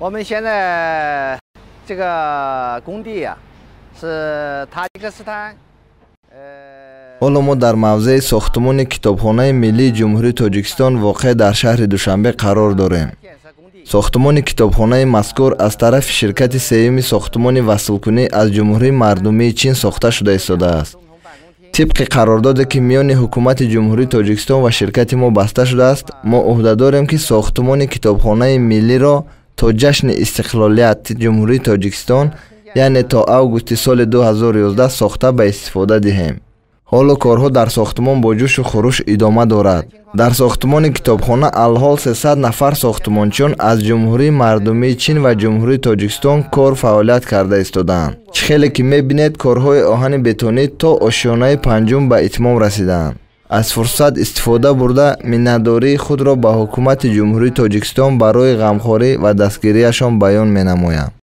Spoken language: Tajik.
我们现在这个工地呀，是塔吉克斯坦。ҳоло мо дар мавзеи сохтмони китобхонаи миллии ҷумҳурии Тоҷикистон воқеъ дар шаҳри Душанбе қарор дорем. сохтмони китобхонаи мазкур аз тарафи ширкати сеюми сохтмони васулкунӣ аз ҷумҳурии мардумии Чин сохта шуда истодааст. тибқи қарордоде ки миёни ҳукумати ҷумҳурии Тоҷикистон ва ширкати мо баста шудааст, мо ӯҳда дорем ки сохтмони китобхонаи миллиро то ҷашни истиқлолияти ҷумҳурии Тоҷикистон, яъне то августи соли 2011 сохта ба истифода диҳем. ҳоло корҳо дар сохтмон бо ҷӯшу хуруш идома дорад. дар сохтмони китобхона алҳол 300 нафар сохтмончиён аз ҷумҳурии мардумии Чин ва ҷумҳурии Тоҷикистон кор фаъолият карда истодаанд. чӣ хеле ки мебинед, корҳои оҳани бетонӣ то ошёнаи панҷум ба итмом расидаанд. аз фурсат истифода бурда миннатдории худро ба ҳукумати ҷумҳурии Тоҷикистон барои ғамхорӣ ва дастгирияшон баён менамоям.